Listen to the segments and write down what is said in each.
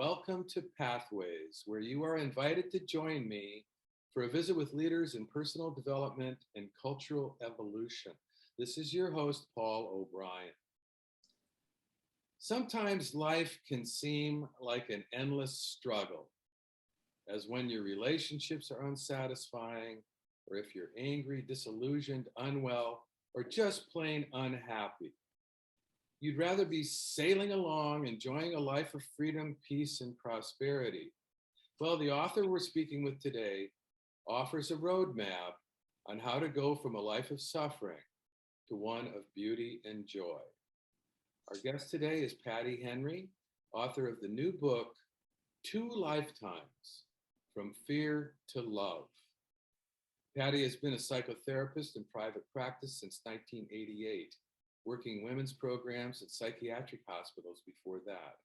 welcome to Pathways, where you are invited to join me for a visit with leaders in personal development and cultural evolution. This is your host, Paul O'Brien. Sometimes life can seem like an endless struggle, as when your relationships are unsatisfying, or if you're angry, disillusioned, unwell, or just plain unhappy. You'd rather be sailing along, enjoying a life of freedom, peace, and prosperity. Well, the author we're speaking with today offers a roadmap on how to go from a life of suffering to one of beauty and joy. Our guest today is Patti Henry, author of the new book, 2 Lifetimes, From Fear to Love. Patti has been a psychotherapist in private practice since 1988. Working women's programs at psychiatric hospitals before that.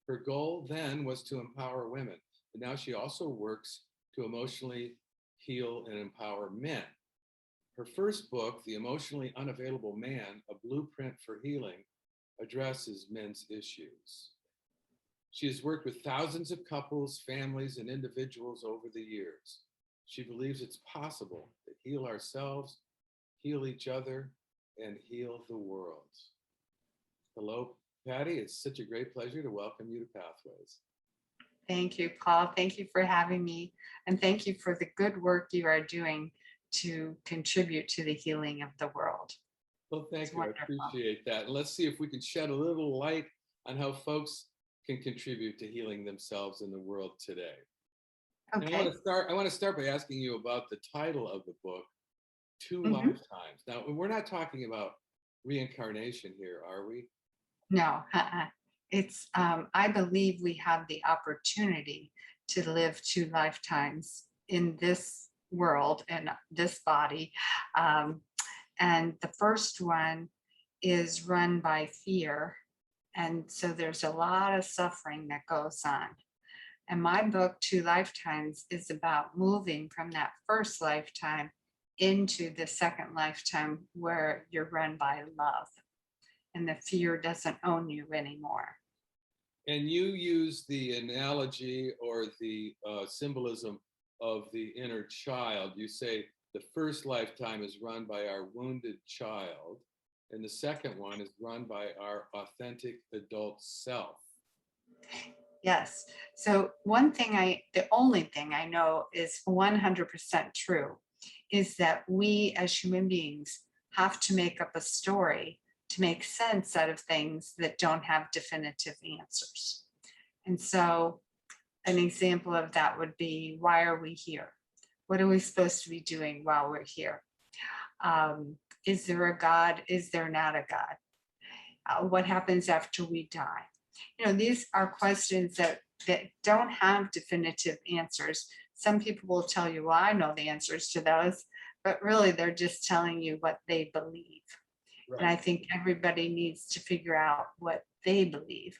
Her goal then was to empower women, but now she also works to emotionally heal and empower men. Her first book, The Emotionally Unavailable Man, A Blueprint for Healing, addresses men's issues. She has worked with thousands of couples, families, and individuals over the years. She believes it's possible to heal ourselves, heal each other, and heal the world. Hello, Patti. It's such a great pleasure to welcome you to Pathways. Thank you, Paul. Thank you for having me. And thank you for the good work you are doing to contribute to the healing of the world. Well, thank you. Wonderful. I appreciate that. And let's see if we can shed a little light on how folks can contribute to healing themselves in the world today. Okay. And I want to start by asking you about the title of the book, 2 Lifetimes. Now, we're not talking about reincarnation here, are we? No, it's, I believe we have the opportunity to live 2 lifetimes in this world and this body. And the first one is run by fear. And so there's a lot of suffering that goes on. And my book, 2 Lifetimes, is about moving from that first lifetime into the second lifetime where you're run by love and the fear doesn't own you anymore. And you use the analogy or the symbolism of the inner child. You say the first lifetime is run by our wounded child, and the second one is run by our authentic adult self. Yes. So the only thing I know is 100% true is that we as human beings have to make up a story to make sense out of things that don't have definitive answers. And so an example of that would be, why are we here? What are we supposed to be doing while we're here? Is there a God? Is there not a God? What happens after we die? You know, these are questions that don't have definitive answers. Some people will tell you, well, I know the answers to those, but really they're just telling you what they believe. Right. And I think everybody needs to figure out what they believe.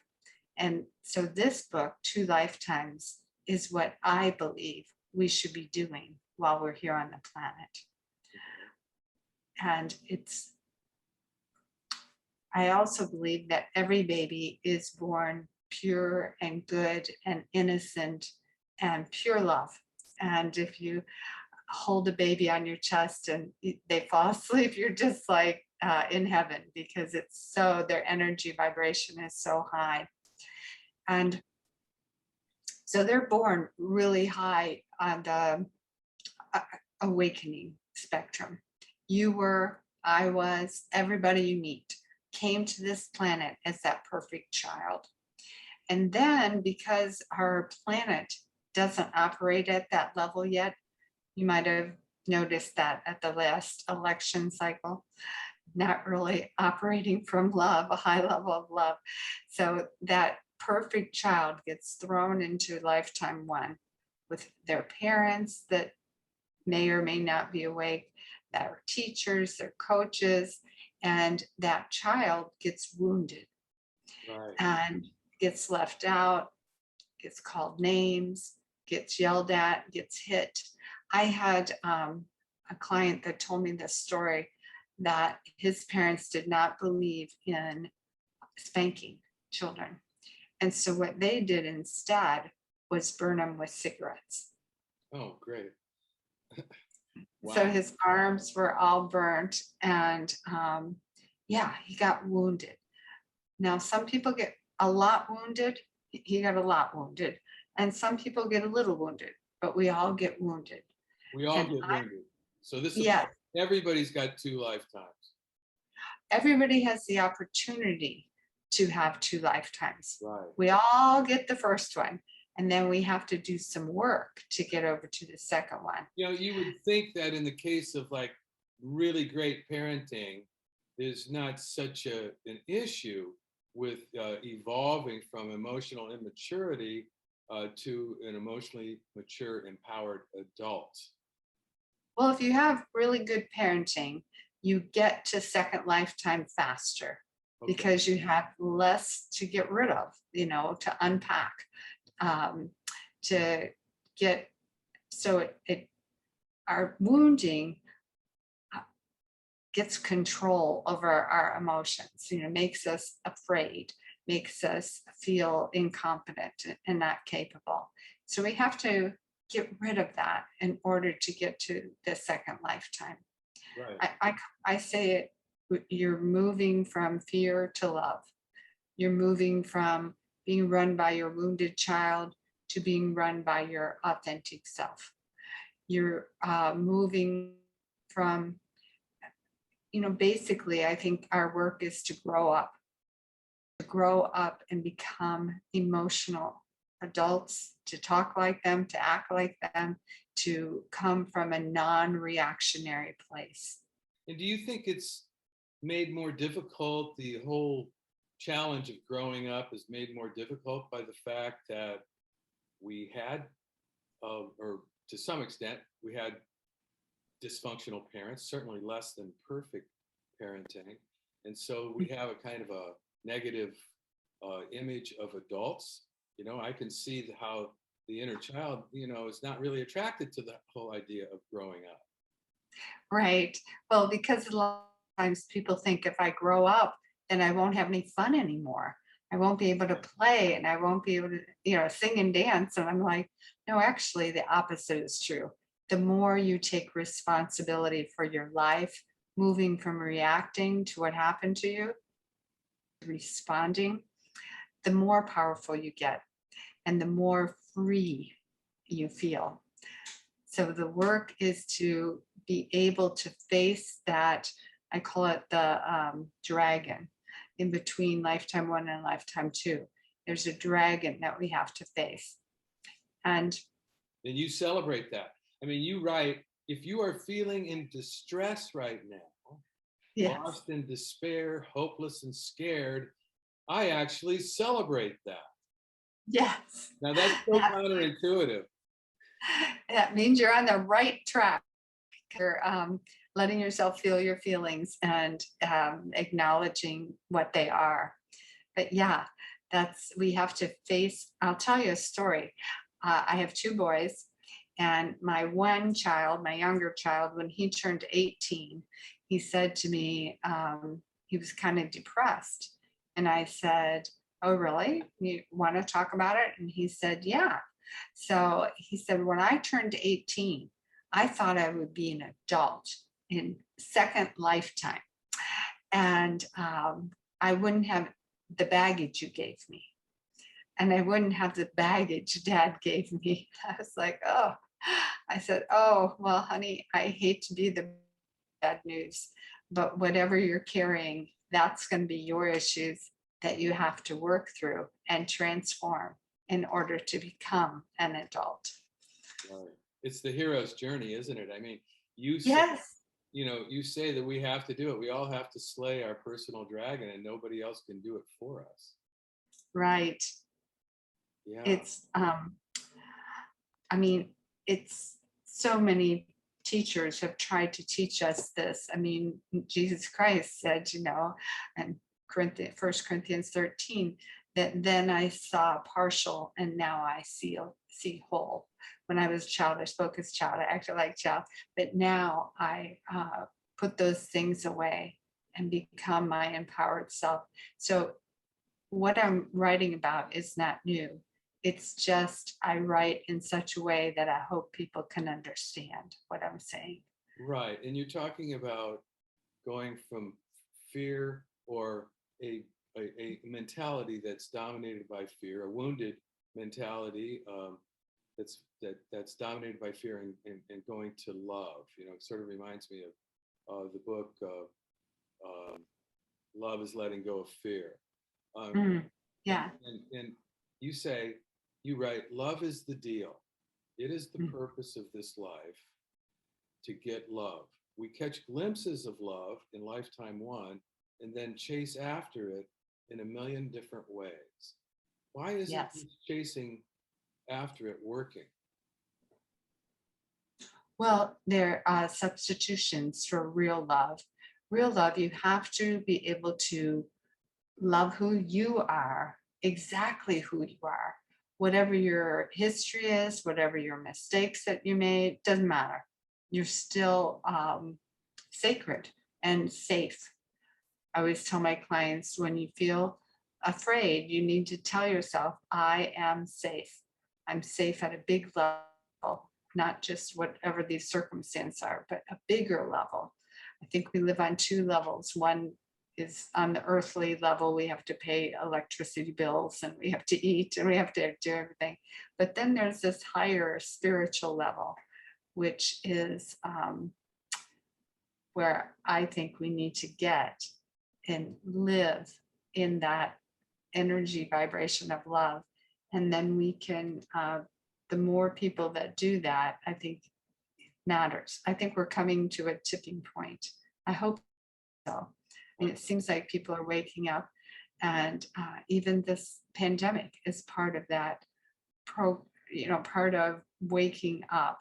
And so this book, 2 Lifetimes, is what I believe we should be doing while we're here on the planet. And I also believe that every baby is born pure and good and innocent and pure love. And if you hold a baby on your chest and they fall asleep, you're just like in heaven, because it's so, their energy vibration is so high. And so they're born really high on the awakening spectrum. You were, I was, everybody you meet came to this planet as that perfect child. And then because our planet doesn't operate at that level yet, you might have noticed that at the last election cycle, not really operating from love, a high level of love. So that perfect child gets thrown into lifetime 1 with their parents that may or may not be awake, their teachers, their coaches, and that child gets wounded. Right. And gets left out, gets called names, gets yelled at, gets hit. I had a client that told me this story, that his parents did not believe in spanking children. And so what they did instead was burn him with cigarettes. Oh, great. So Wow. his arms were all burnt, and yeah, he got wounded. Now, some people get a lot wounded. He got a lot wounded, and some people get a little wounded, but we all get wounded. We all And get wounded. So this yeah, applies. Everybody's got 2 lifetimes. everybody has the opportunity to have 2 lifetimes. Right. We all get the first one, and then we have to do some work to get over to the second one. You would think that in the case of like really great parenting, there's not such an issue with evolving from emotional immaturity to an emotionally mature, empowered adult. Well, if you have really good parenting, you get to second lifetime faster Okay. because you have less to get rid of, to unpack, to get, so our wounding gets control over our emotions, makes us afraid, makes us feel incompetent and not capable. So we have to get rid of that in order to get to the second lifetime. Right. I say it, you're moving from fear to love. You're moving from being run by your wounded child to being run by your authentic self. You're moving from, basically, I think our work is to grow up and become emotional adults, to talk like them, to act like them, to come from a non-reactionary place. And do you think it's made more difficult? The whole challenge of growing up is made more difficult by the fact that we had, or to some extent, we had dysfunctional parents, certainly less than perfect parenting. And so we have a kind of a negative image of adults. I can see how the inner child, is not really attracted to the whole idea of growing up. Right. Well, because a lot of times people think if I grow up, then I won't have any fun anymore. I won't be able to play, and I won't be able to, sing and dance. And I'm like, no, actually, the opposite is true. The more you take responsibility for your life, moving from reacting to what happened to you, responding, the more powerful you get and the more free you feel. So the work is to be able to face that, I call it the dragon in between lifetime 1 and lifetime 2. There's a dragon that we have to face. And you celebrate that. I mean, you write, if you are feeling in distress right now, yes, lost in despair, hopeless and scared, I actually celebrate that. yes, Now that's so counterintuitive. that means you're on the right track. You're letting yourself feel your feelings and acknowledging what they are. But yeah, we have to face. I'll tell you a story. I have 2 boys, and my one child, my younger child, when he turned 18, he said to me, he was kind of depressed. And I said, oh, really? You want to talk about it? And he said, yeah. So he said, when I turned 18, I thought I would be an adult in second lifetime. And I wouldn't have the baggage you gave me. And I wouldn't have the baggage Dad gave me. I was like, oh, I said, oh, well, honey, I hate to be the bad news, but whatever you're carrying, that's going to be your issues that you have to work through and transform in order to become an adult. Right. It's the hero's journey, isn't it? I mean, Yes. You say that we have to do it. We all have to slay our personal dragon, and nobody else can do it for us. Right. Yeah. It's, I mean, it's so many teachers have tried to teach us this. I mean, Jesus Christ said, and 1 Corinthians 13, that then I saw partial and now I see whole. When I was a child, I spoke as a child, I acted like a child, but now I put those things away and become my empowered self. So what I'm writing about is not new. It's just I write in such a way that I hope people can understand what I'm saying. Right. And you're talking about going from fear or a, a mentality that's dominated by fear, a wounded mentality that's dominated by fear, and going to love. It sort of reminds me of the book Love is Letting Go of Fear. Um, Mm, and, yeah. and you say, you write, love is the deal. It is the Mm, purpose of this life to get love. We catch glimpses of love in lifetime one and then chase after it in a million different ways. Why isn't yes. this chasing after it working? Well, there are substitutions for real love. Real love, you have to be able to love who you are, exactly who you are. Whatever your history is, whatever your mistakes that you made, doesn't matter. You're still sacred and safe. I always tell my clients, when you feel afraid, you need to tell yourself, I am safe. I'm safe at a big level, not just whatever these circumstances are, but a bigger level. I think we live on two levels. One is on the earthly level, we have to pay electricity bills and we have to eat and we have to do everything. But then there's this higher spiritual level, which is where I think we need to get and live in that energy vibration of love. And then we can, the more people that do that, I think matters. I think we're coming to a tipping point. I hope so. I mean, it seems like people are waking up, and even this pandemic is part of that part of waking up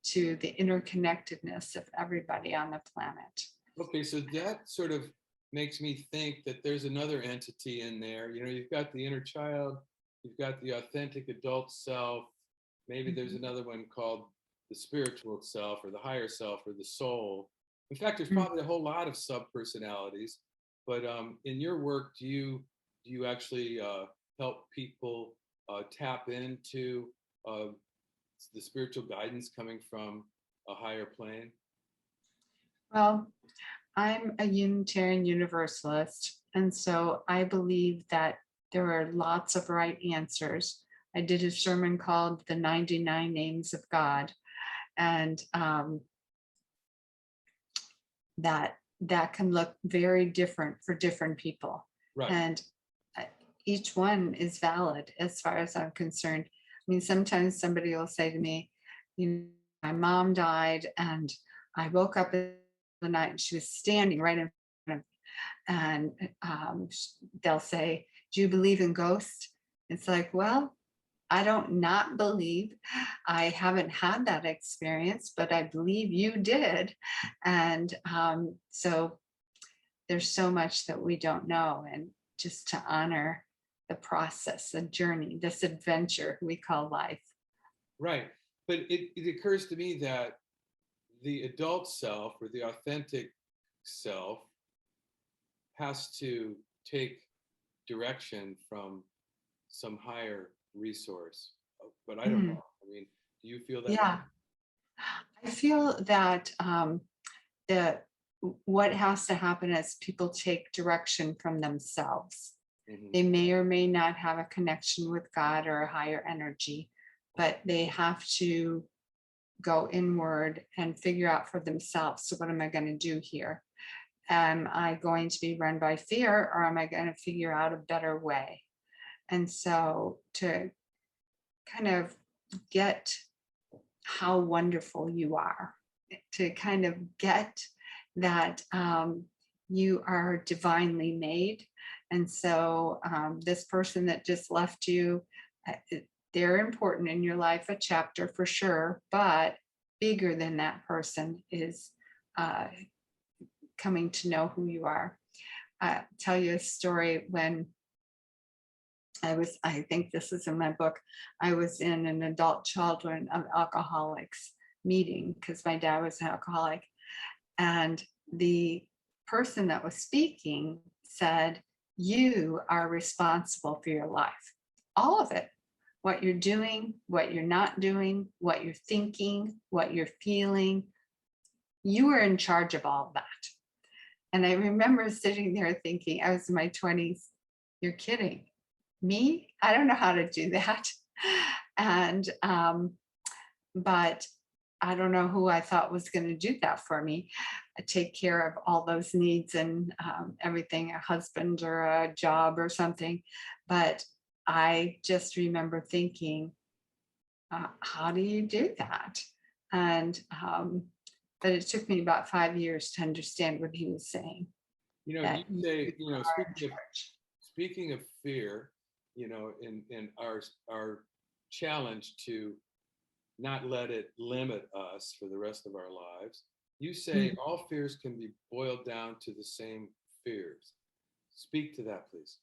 to the interconnectedness of everybody on the planet. Okay, so that sort of makes me think that there's another entity in there. You've got the inner child, you've got the authentic adult self. Maybe there's Mhm. another one called the spiritual self or the higher self or the soul. In fact, there's Mm. probably a whole lot of sub personalities. But in your work, do you actually help people tap into uh, the spiritual guidance coming from a higher plane? Well, I'm a Unitarian Universalist, and so I believe that there are lots of right answers. I did a sermon called The 99 Names of God, and that can look very different for different people. Right. And uh, each one is valid as far as I'm concerned. I mean, sometimes somebody will say to me, my mom died, and I woke up in the night and she was standing right in front of me. And they'll say, do you believe in ghosts? It's like, well, I don't not believe. I haven't had that experience, but I believe you did. And so there's so much that we don't know. And just to honor the process, the journey, this adventure we call life. Right. But it occurs to me that the adult self or the authentic self has to take direction from some higher resource. But I don't Mm, know. I mean, do you feel that way? yeah, I feel that that what has to happen is people take direction from themselves. Hmm. They may or may not have a connection with God or a higher energy, but they have to go inward and figure out for themselves. So, what am I going to do here? Am I going to be run by fear, or am I going to figure out a better way? And so, to kind of get how wonderful you are, to kind of get that you are divinely made. And so, this person that just left you, they're important in your life, a chapter for sure, but bigger than that person is uh, coming to know who you are. I'll tell you a story. When I think this is in my book, I was in an adult children of alcoholics meeting because my dad was an alcoholic. And the person that was speaking said, You are responsible for your life, all of it. What you're doing, what you're not doing, what you're thinking, what you're feeling. You are in charge of all of that. And I remember sitting there thinking, I was in my 20s, you're kidding. Me? I don't know how to do that. And, but I don't know who I thought was going to do that for me, take care of all those needs and everything, a husband or a job or something. But I just remember thinking, how do you do that? And but it took me about 5 years to understand what he was saying. You know, you That say, you know, are in charge. speaking of fear, you know, in our challenge to not let it limit us for the rest of our lives, you say Mm. all fears can be boiled down to the same fears. Speak to that, please.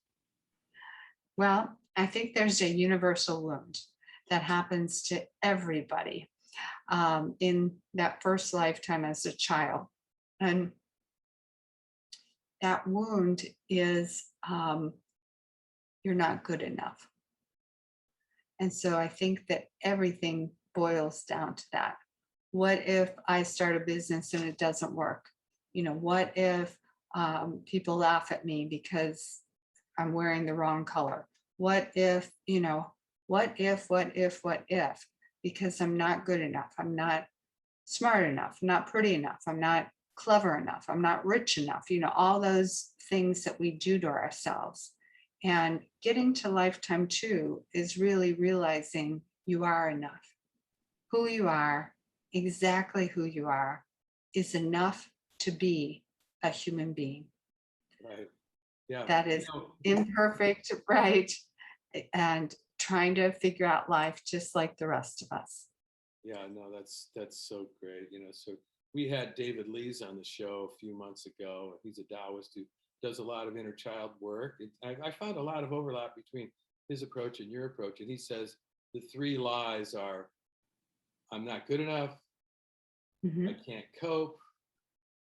Well, I think there's a universal wound that happens to everybody in that first lifetime as a child. And that wound is you're not good enough. And so I think that everything boils down to that. What if I start a business and it doesn't work? What if people laugh at me because I'm wearing the wrong color? What if, what if, because I'm not good enough. I'm not smart enough. I'm not pretty enough. I'm not clever enough. I'm not rich enough. All those things that we do to ourselves. And getting to lifetime two is really realizing you are enough. Who you are, exactly who you are, is enough to be a human being. Right. Yeah. That is imperfect, right? And trying to figure out life just like the rest of us. Yeah, no, that's so great. So we had David Lees on the show a few months ago. He's a Taoist who does a lot of inner child work. I found a lot of overlap between his approach and your approach. And he says the three lies are: I'm not good enough, I Mhm, can't cope,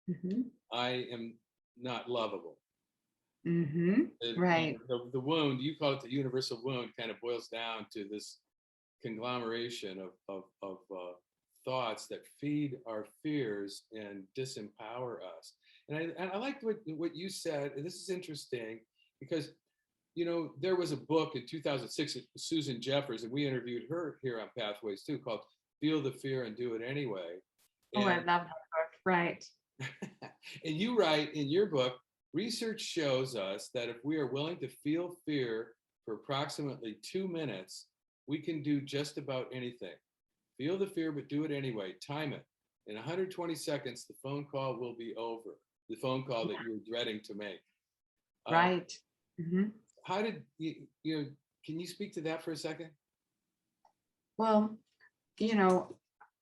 mhm, I am not lovable. mhm. Right, The wound, you call it the universal wound, kind of boils down to this conglomeration of thoughts that feed our fears and disempower us. And I liked what you said, and this is interesting because there was a book in 2006, Susan Jeffers, and we interviewed her here on Pathways too, called "Feel the Fear and Do It Anyway." oh, I And love that book, right. and you write in your book, research shows us that if we are willing to feel fear for approximately 2 minutes, we can do just about anything. Feel the fear, but do it anyway. Time it. In 120 seconds, the phone call will be over. The phone call that Yeah, you were dreading to make. Uh, right. Mhm. how did can you speak to that for a second? Well, you know,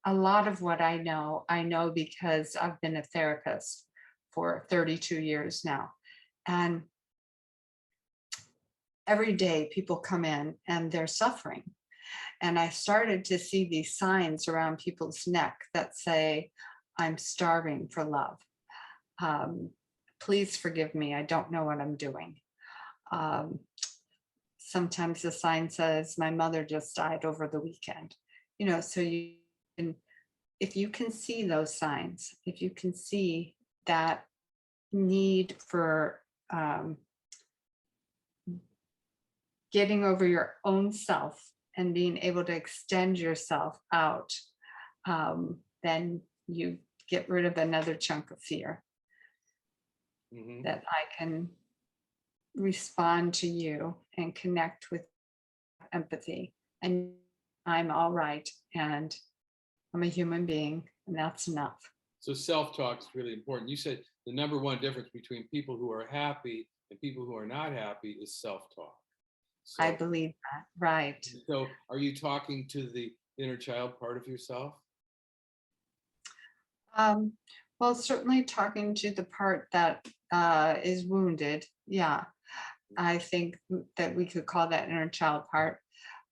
a lot of what I know because I've been a therapist for 32 years now. And every day people come in and they're suffering. And I started to see these signs around people's neck that say, I'm starving for love. Um, Please forgive me. I don't know what I'm doing. Um, Sometimes the sign says, my mother just died over the weekend. So you can, if you can see those signs, if you can see that need for getting over your own self and being able to extend yourself out, then you get rid of another chunk of fear Hmm. that I can respond to you and connect with empathy. And I'm all right. And I'm a human being, and that's enough. So self-talk is really important. You said the number one difference between people who are happy and people who are not happy is self-talk. I So, believe that. Right. so are you talking to the inner child part of yourself? Um, well, certainly talking to the part that is wounded. Yeah, I think that we could call that inner child part.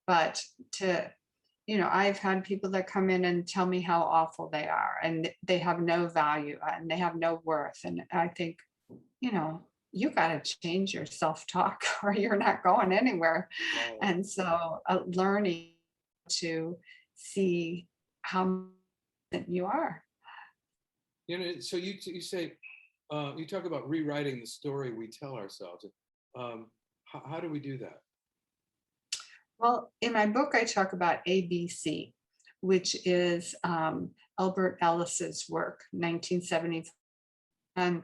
But I've had people that come in and tell me how awful they are and they have no value and they have no worth. And I think, you know, you got to change your self-talk or you're not going anywhere. Right. And so learning to see how you are. So you say you talk about rewriting the story we tell ourselves. How do we do that? Well, in my book, I talk about ABC, which is Albert Ellis's work, 1970. And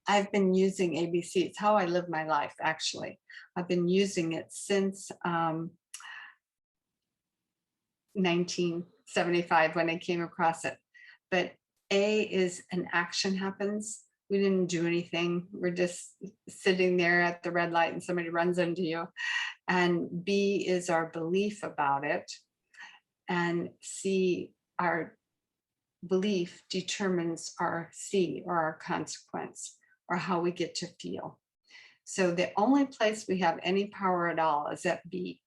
I've been using ABC. It's how I live my life, actually. I've been using it since 1975 when I came across it. But A is an action happens. We didn't do anything. We're just sitting there at the red light and somebody runs into you. And B is our belief about it. And C, our belief determines our C, or our consequence, or how we get to feel. So the only place we have any power at all is at B,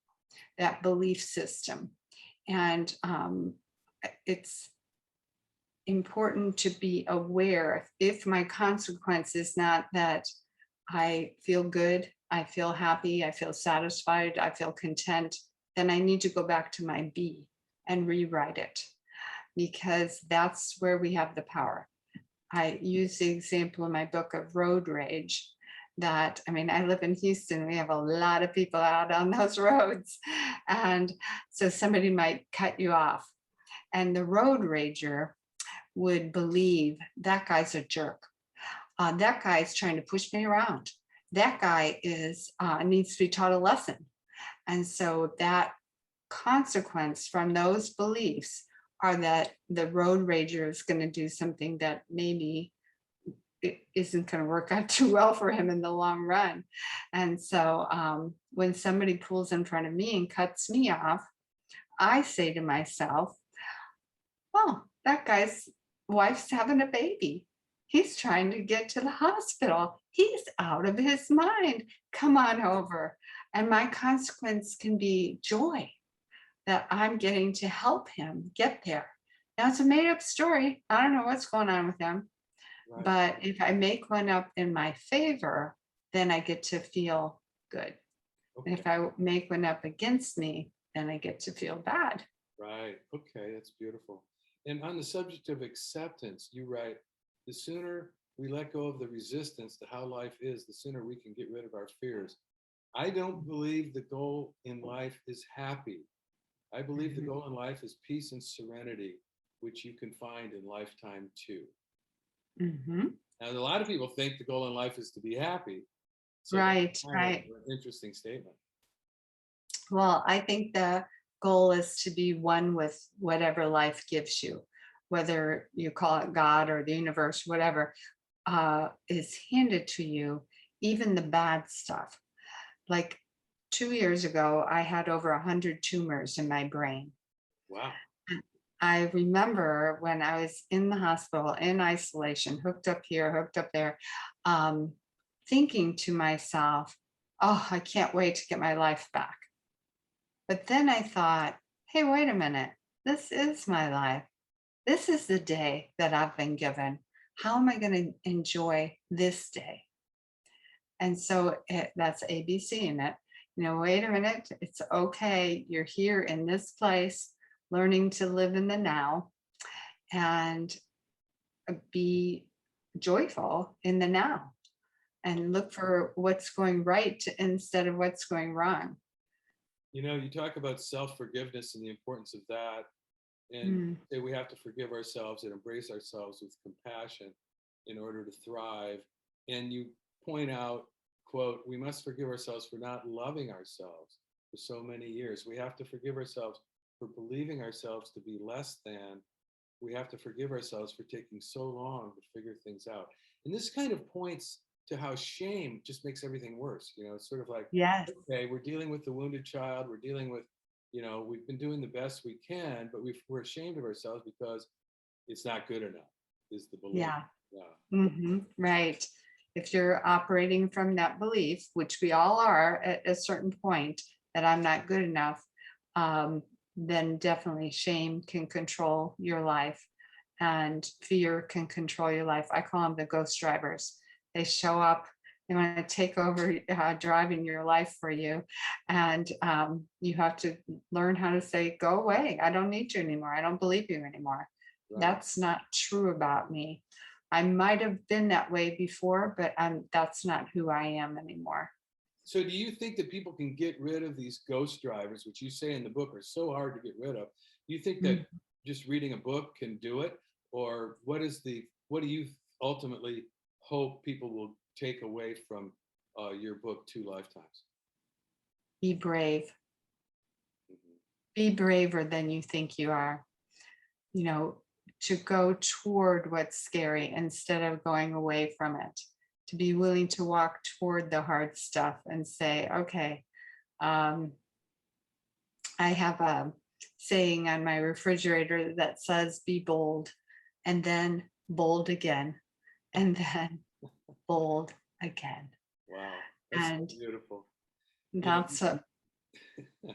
that belief system. And it's important to be aware if my consequence is not that I feel good, I feel happy, I feel satisfied, I feel content, then I need to go back to my B and rewrite it, because that's where we have the power. I use the example in my book of road rage. That, I mean, I live in Houston, we have a lot of people out on those roads. And so somebody might cut you off, and the road rager would believe that guy's a jerk. That guy is trying to push me around. That guy is needs to be taught a lesson. And so that consequence from those beliefs are that the road rager is going to do something that maybe it isn't going to work out too well for him in the long run. And so when somebody pulls in front of me and cuts me off, I say to myself, oh, that guy's wife's having a baby. He's trying to get to the hospital. He's out of his mind. Come on over. And my consequence can be joy that I'm getting to help him get there. Now, it's a made up story. I don't know what's going on with him. Right. But if I make one up in my favor, then I get to feel good. Okay. And if I make one up against me, then I get to feel bad. Right. Okay. That's beautiful. And on the subject of acceptance, you write, the sooner we let go of the resistance to how life is, the sooner we can get rid of our fears. I don't believe the goal in life is happy. I believe the goal in life is peace and serenity, which you can find in lifetime too. Mm-hmm. Now, a lot of people think the goal in life is to be happy. So Right, that's kind right. of an interesting statement. Well, I think the goal is to be one with whatever life gives you, whether you call it God or the universe, whatever is handed to you, even the bad stuff. Like 2 years ago, I had over 100 tumors in my brain. Wow. I remember when I was in the hospital in isolation, hooked up here, hooked up there, thinking to myself, oh, I can't wait to get my life back. But then I thought, hey, wait a minute. This is my life. This is the day that I've been given. How am I going to enjoy this day? And so that's ABC in it. Wait a minute. It's okay. You're here in this place, learning to live in the now and be joyful in the now and look for what's going right instead of what's going wrong. You talk about self-forgiveness and the importance of that, and Mm. say we have to forgive ourselves and embrace ourselves with compassion in order to thrive. And you point out, quote, we must forgive ourselves for not loving ourselves for so many years. We have to forgive ourselves for believing ourselves to be less than. We have to forgive ourselves for taking so long to figure things out. And this kind of points to how shame just makes everything worse. It's sort of like, Yes. okay, we're dealing with the wounded child. We're dealing with, we've been doing the best we can, but we're ashamed of ourselves because it's not good enough, is the belief. Yeah. Yeah. Mm-hmm. Right. If you're operating from that belief, which we all are at a certain point, that I'm not good enough, then definitely shame can control your life and fear can control your life. I call them the ghost drivers. They show up. They want to take over driving your life for you. And you have to learn how to say, go away. I don't need you anymore. I don't believe you anymore. Right. That's not true about me. I might have been that way before, but that's not who I am anymore. So do you think that people can get rid of these ghost drivers, which you say in the book are so hard to get rid of? Do you think that Mm. just reading a book can do it? Or what do you ultimately hope people will take away from your book, Two Lifetimes? Be brave. Mhm. Be braver than you think you are. You know, to go toward what's scary instead of going away from it. To be willing to walk toward the hard stuff and say, okay, um, I have a saying on my refrigerator that says, be bold, and then bold again, and then bold again. Wow, that's so And beautiful. You that's a know,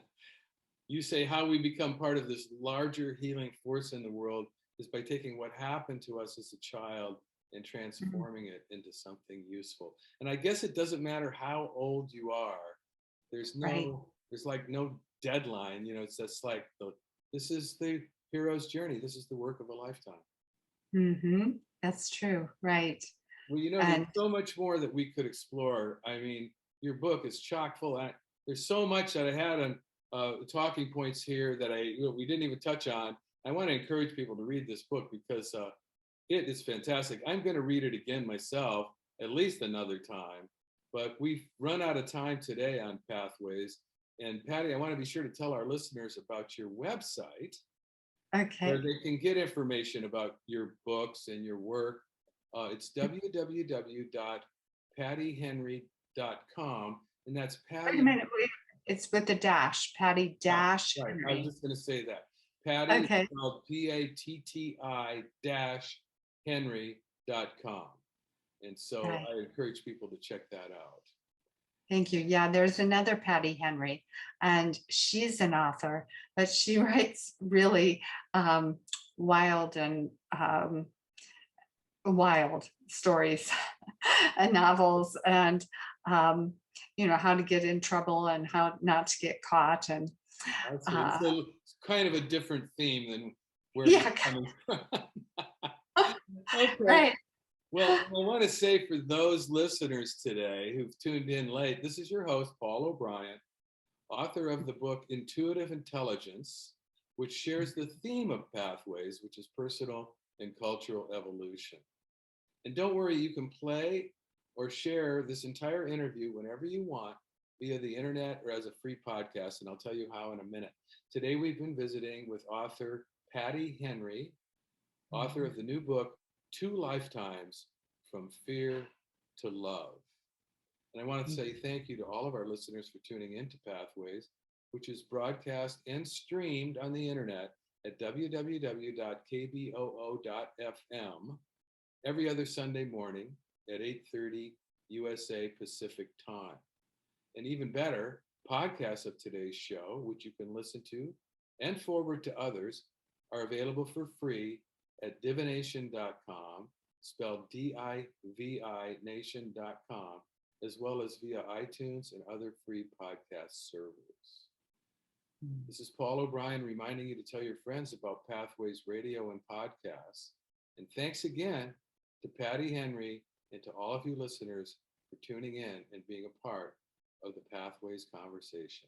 you say how we become part of this larger healing force in the world is by taking what happened to us as a child and transforming it into something useful. And I guess it doesn't matter how old you are. right. There's like no deadline. It's just like this is the hero's journey. This is the work of a lifetime. That's true. Right. Well, there's And so much more that we could explore. I mean, your book is chock full. There's so much that I had on talking points here that we didn't even touch on. I want to encourage people to read this book because it is fantastic. I'm going to read it again myself, at least another time. But we've run out of time today on Pathways. And Patti, I want to be sure to tell our listeners about your website where okay. they can get information about your books and your work. It's www.pattyhenry.com, and that's Wait a Patti. minute. Wait. It's with a dash, Patty dash Right, I was Henry. just going to say that. Patti is Okay. spelled PATTI dash Henry.com. And so Right. I encourage people to check that out. Thank you. Yeah, there's another Patty Henry, and she's an author, but she writes really um, wild and wild stories and novels, and um, how to get in trouble and how not to get caught. And I see. uh, So it's kind of a different theme than where you're yeah, coming from. Okay. right. Well, I want to say for those listeners today who've tuned in late, this is your host, Paul O'Brien, author of the book Intuitive Intelligence, which shares the theme of pathways, which is personal and cultural evolution. And don't worry, you can play or share this entire interview whenever you want via the internet or as a free podcast. And I'll tell you how in a minute. Today, we've been visiting with author Patti Henry, author of the new book, Two Lifetimes From Fear to Love. And I want to say thank you to all of our listeners for tuning into Pathways, which is broadcast and streamed on the internet at www.kboo.fm every other Sunday morning at 8:30 USA Pacific Time. And even better, podcasts of today's show, which you can listen to and forward to others, are available for free at divination.com, spelled DIVI nation.com, as well as via iTunes and other free podcast servers. This is Paul O'Brien reminding you to tell your friends about Pathways Radio and podcasts. And thanks again to Patti Henry and to all of you listeners for tuning in and being a part of the Pathways conversation.